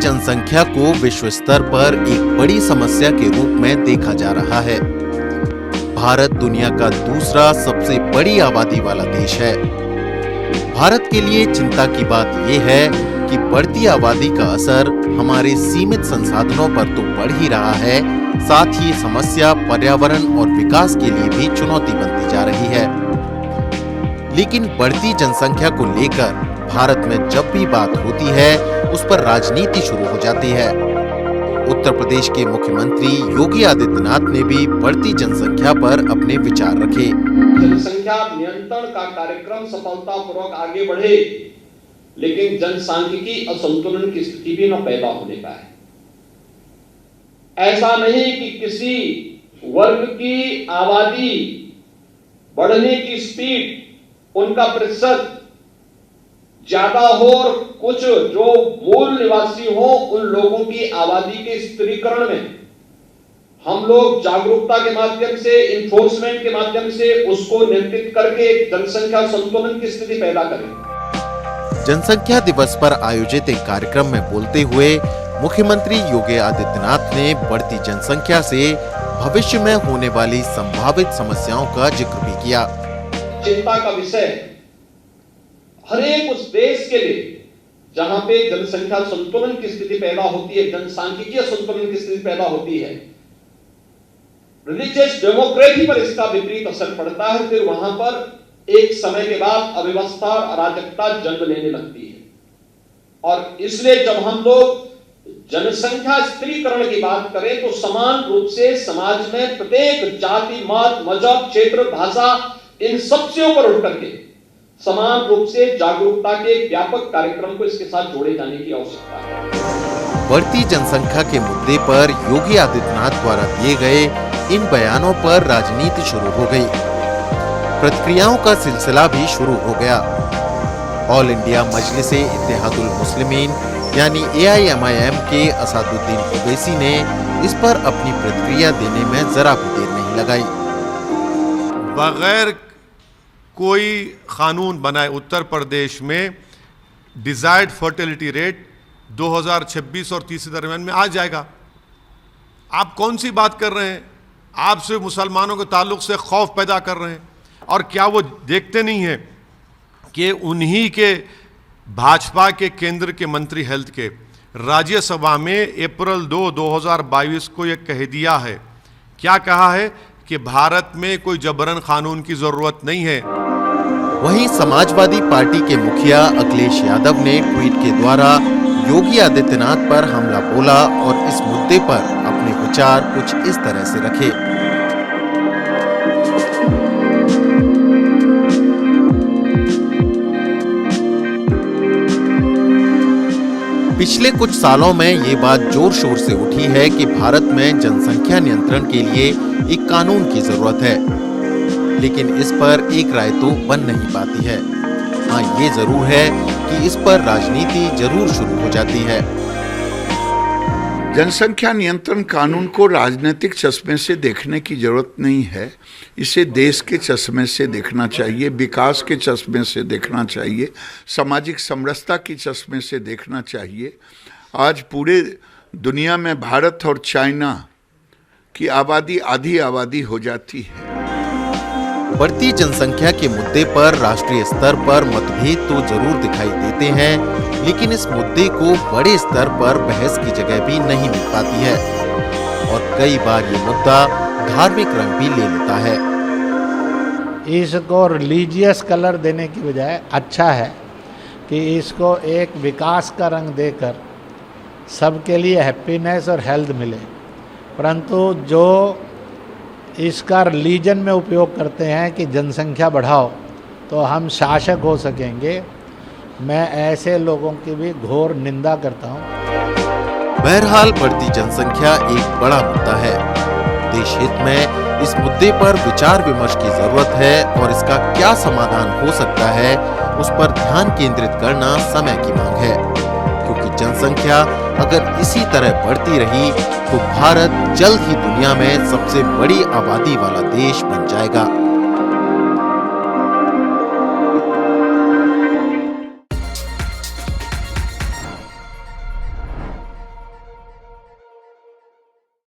जनसंख्या को विश्व स्तर पर एक बड़ी समस्या के रूप में देखा जा रहा है। भारत दुनिया का दूसरा सबसे बड़ी आबादी वाला देश है। भारत के लिए चिंता की बात यह है कि बढ़ती आबादी का असर हमारे सीमित संसाधनों पर तो बढ़ ही रहा है, साथ ही समस्या पर्यावरण और विकास के लिए भी चुनौती बनती जा रही है। लेकिन बढ़ती जनसंख्या को लेकर भारत में जब भी बात होती है, उस पर राजनीति शुरू हो जाती है। उत्तर प्रदेश के मुख्यमंत्री योगी आदित्यनाथ ने भी बढ़ती जनसंख्या पर अपने विचार रखे। जनसंख्या नियंत्रण का कार्यक्रम सफलतापूर्वक आगे बढ़े, लेकिन जनसांख्यिकी असंतुलन की स्थिति भी न पैदा होने पाए। ऐसा नहीं कि किसी वर्ग की आबादी बढ़ने की स्पीड, उनका प्रतिशत ज्यादा हो और कुछ जो मूल निवासी हो, उन लोगों की आबादी के स्थिरीकरण में हम लोग जागरूकता के माध्यम से, इन्फोर्समेंट के माध्यम से उसको नियंत्रित करके जनसंख्या संतुलन की स्थिति पैदा करें। जनसंख्या दिवस पर आयोजित एक कार्यक्रम में बोलते हुए मुख्यमंत्री योगी आदित्यनाथ ने बढ़ती जनसंख्या से भविष्य में होने वाली संभावित समस्याओं का जिक्र भी किया। चिंता का विषय हर एक उस देश के लिए जहां पे जनसंख्या संतुलन की स्थिति पैदा होती है, जनसांख्यिकीय संतुलन की स्थिति पैदा होती है, रिलीजियस डेमोक्रेसी पर इसका विपरीत असर पड़ता है। फिर वहां पर एक समय के बाद अव्यवस्था और अराजकता जन्म लेने लगती है। और इसलिए जब हम लोग जनसंख्या स्थिरीकरण की बात करें तो समान रूप से समाज में प्रत्येक जाति, मत, मजहब, क्षेत्र, भाषा, इन सबसे ऊपर उठ करके समान रूप से जागरूकता के व्यापक कार्यक्रम को इसके साथ जोड़े जाने की आवश्यकता है। बढ़ती जनसंख्या के मुद्दे पर योगी आदित्यनाथ द्वारा दिए गए इन बयानों पर राजनीति शुरू हो गई। प्रतिक्रियाओं का सिलसिला भी शुरू हो गया। ऑल इंडिया मजलिस इत्तेहादुल मुस्लिमीन यानी AIMIM के असदुद्दीन ओवैसी ने इस पर अपनी प्रतिक्रिया देने में जरा भी देर नहीं लगाई। बगैर कोई कानून बनाए उत्तर प्रदेश में डिजायर्ड फर्टिलिटी रेट 2026 और 30 के दरमियान में आ जाएगा। आप कौन सी बात कर रहे हैं? आप सिर्फ मुसलमानों के ताल्लुक से खौफ पैदा कर रहे हैं। और क्या वो देखते नहीं हैं कि उन्हीं के भाजपा के केंद्र के मंत्री हेल्थ के राज्यसभा में अप्रैल 2, 2022 को ये कह दिया है, क्या कहा है कि भारत में कोई जबरन कानून की जरूरत नहीं है। वहीं समाजवादी पार्टी के मुखिया अखिलेश यादव ने ट्वीट के द्वारा योगी आदित्यनाथ पर हमला बोला और इस मुद्दे पर अपने विचार कुछ इस तरह से रखे। पिछले कुछ सालों में ये बात जोर शोर से उठी है कि भारत में जनसंख्या नियंत्रण के लिए एक कानून की जरूरत है, लेकिन इस पर एक राय तो बन नहीं पाती है। हाँ, ये जरूर है कि इस पर राजनीति जरूर शुरू हो जाती है। जनसंख्या नियंत्रण कानून को राजनीतिक चश्मे से देखने की जरूरत नहीं है। इसे देश के चश्मे से देखना चाहिए, विकास के चश्मे से देखना चाहिए, सामाजिक समरसता की चश्मे से देखना चाहिए। आज पूरे दुनिया में भारत और चाइना की आबादी आधी आबादी हो जाती है। बढ़ती जनसंख्या के मुद्दे पर राष्ट्रीय स्तर पर मतभेद तो जरूर दिखाई देते हैं, लेकिन इस मुद्दे को बड़े स्तर पर बहस की जगह भी नहीं मिल पाती है और कई बार ये मुद्दा धार्मिक रंग भी ले लेता है। इसको रिलीजियस कलर देने की बजाय अच्छा है कि इसको एक विकास का रंग देकर सबके लिए हैप्पीनेस और हेल्थ मिले। परंतु जो इसका रिलीजन में उपयोग करते हैं कि जनसंख्या बढ़ाओ तो हम शासक हो सकेंगे, मैं ऐसे लोगों की भी घोर निंदा करता हूँ। बहरहाल बढ़ती जनसंख्या एक बड़ा मुद्दा है। देश हित में इस मुद्दे पर विचार विमर्श की जरूरत है और इसका क्या समाधान हो सकता है, उस पर ध्यान केंद्रित करना समय की मांग है, क्योंकि जनसंख्या अगर इसी तरह बढ़ती रही तो भारत जल्द ही दुनिया में सबसे बड़ी आबादी वाला देश बन जाएगा।